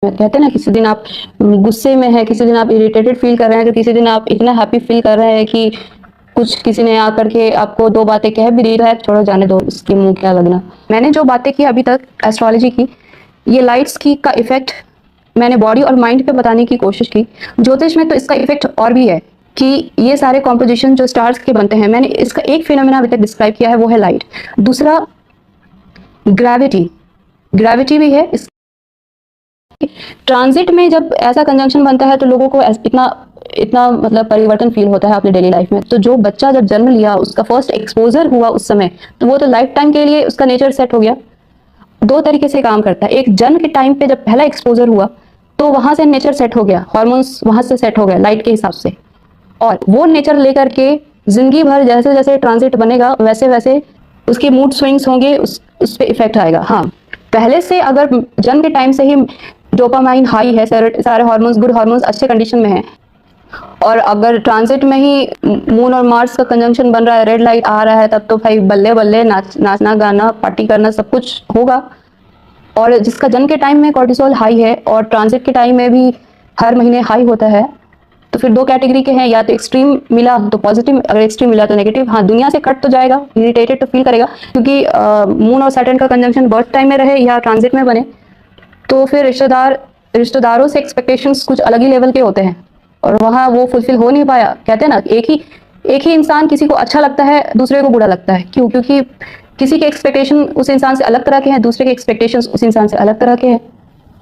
कहते हैं ना, किसी दिन आप गुस्से में हैं, किसी दिन आप इरिटेटेड फील कर रहे हैं, तो किसी दिन आप इतना हैप्पी फील कर रहे हैं कि कुछ किसी ने आकर के आपको दो बातें कह भी दी है, छोड़ो जाने दो, इसके मुंह क्या लगना। मैंने जो बातें की अभी तक एस्ट्रोलॉजी की, ये लाइट्स की का इफेक्ट मैंने बॉडी और माइंड पे बताने की कोशिश की। ज्योतिष में तो इसका इफेक्ट और भी है कि ये सारे कॉम्पोजिशन जो स्टार्स के बनते हैं, मैंने इसका एक फिनोमेना अभी तक डिस्क्राइब किया है, वो है लाइट। दूसरा ग्रेविटी, ग्रेविटी भी है। ट्रांजिट में जब ऐसा कंजंक्शन बनता है तो लोगों को इतना इतना मतलब परिवर्तन फील होता है अपने डेली लाइफ में। तो जो बच्चा जब जन्म लिया, उसका फर्स्ट एक्सपोजर हुआ उस समय, तो वो तो लाइफ टाइम के लिए उसका नेचर सेट हो गया। दो तरीके से काम करता है। एक, जन्म के टाइम पे जब पहला एक्सपोजर हुआ तो वहां से नेचर सेट हो गया, हॉर्मोन्स वहां से सेट हो गए लाइट के हिसाब से, और वो नेचर लेकर के जिंदगी भर जैसे जैसे ट्रांजिट बनेगा वैसे वैसे उसके मूड स्विंग्स होंगे, उस पर इफेक्ट आएगा। हाँ, पहले से अगर जन्म के टाइम से ही डोपामाइन हाई है, सारे हार्मोन्स, गुड हार्मोन्स अच्छे कंडीशन में है, और अगर ट्रांजिट में ही मून और मार्स का कंजंक्शन बन रहा है, रेड लाइट आ रहा है, तब तो भाई बल्ले बल्ले नाचना गाना पार्टी करना सब कुछ होगा। और जिसका जन्म के टाइम में कॉर्टिसोल हाई है और ट्रांजिट के टाइम में भी हर महीने हाई होता है, तो फिर दो कैटेगरी के हैं, या तो एक्सट्रीम मिला तो पॉजिटिव, अगर एक्सट्रीम मिला तो नेगेटिव। हाँ, दुनिया से कट तो जाएगा, इरिटेटेड तो फील करेगा, क्योंकि मून और सैटर्न का कंजंक्शन बर्थ टाइम में रहे या ट्रांजिट में बने, तो फिर रिश्तेदारों से एक्सपेक्टेशंस कुछ अलग ही लेवल के होते हैं, और वहाँ वो फुलफिल हो नहीं पाया। कहते हैं ना, एक ही इंसान किसी को अच्छा लगता है, दूसरे को बुरा लगता है। क्यों? क्योंकि किसी के एक्सपेक्टेशन उस इंसान से अलग तरह के हैं, दूसरे के एक्सपेक्टेशंस उस इंसान से अलग तरह के हैं।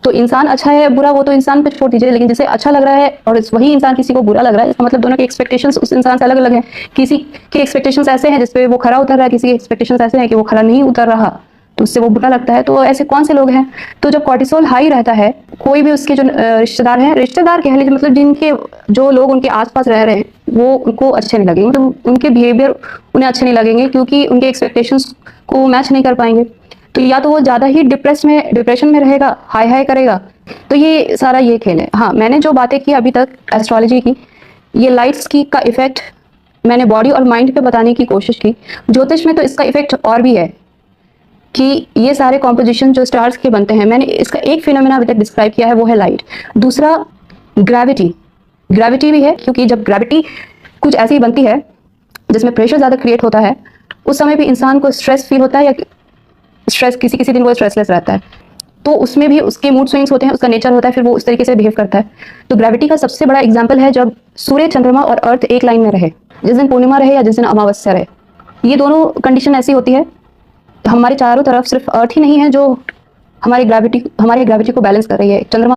तो इंसान अच्छा है बुरा वो तो इंसान पे छोड़ दीजिए, लेकिन जिसे अच्छा लग रहा है और वही इंसान किसी को बुरा लग रहा है, इसका मतलब दोनों के एक्सपेक्टेशंस उस इंसान से अलग अलग हैं। किसी के एक्सपेक्टेशंस ऐसे हैं जिसपे वो खरा उतर रहा है, किसी के एक्सपेक्टेशंस ऐसे हैं कि वो खरा नहीं उतर रहा, तो उससे वो बुरा लगता है। तो ऐसे कौन से लोग हैं? तो जब कॉर्टिसोल हाई रहता है, कोई भी उसके जो रिश्तेदार हैं, रिश्तेदार कह लीजिए, मतलब जिनके जो लोग उनके आसपास रह रहे हैं, वो उनको अच्छे नहीं लगेंगे, मतलब उनके बिहेवियर उन्हें अच्छे नहीं लगेंगे, क्योंकि उनके एक्सपेक्टेशंस को मैच नहीं कर पाएंगे। तो या तो वो ज्यादा ही डिप्रेशन में रहेगा, हाई हाई करेगा। तो ये सारा ये खेल है। हाँ, मैंने जो बातें की अभी तक एस्ट्रोलॉजी की, ये लाइट्स की का इफेक्ट मैंने बॉडी और माइंड पे बताने की कोशिश की। ज्योतिष में तो इसका इफेक्ट और भी है कि ये सारे कॉम्पोजिशन जो स्टार्स के बनते हैं, मैंने इसका एक फिनोमेना अभी तक डिस्क्राइब किया है, वो है लाइट। दूसरा ग्रेविटी, ग्रेविटी भी है, क्योंकि जब ग्रेविटी कुछ ऐसी बनती है जिसमें प्रेशर ज़्यादा क्रिएट होता है, उस समय भी इंसान को स्ट्रेस फील होता है, या स्ट्रेस किसी किसी दिन वो स्ट्रेसलेस रहता है, तो उसमें भी उसके मूड स्विंग्स होते हैं, उसका नेचर होता है, फिर वो उस तरीके से बिहेव करता है। तो ग्रेविटी का सबसे बड़ा एग्जाम्पल है जब सूर्य, चंद्रमा और अर्थ एक लाइन में रहे, जिस दिन पूर्णिमा रहे या जिस दिन अमावस्या रहे। ये दोनों कंडीशन ऐसी होती है, हमारे चारों तरफ सिर्फ अर्थ ही नहीं है जो हमारी ग्रेविटी को बैलेंस कर रही है। चंद्रमा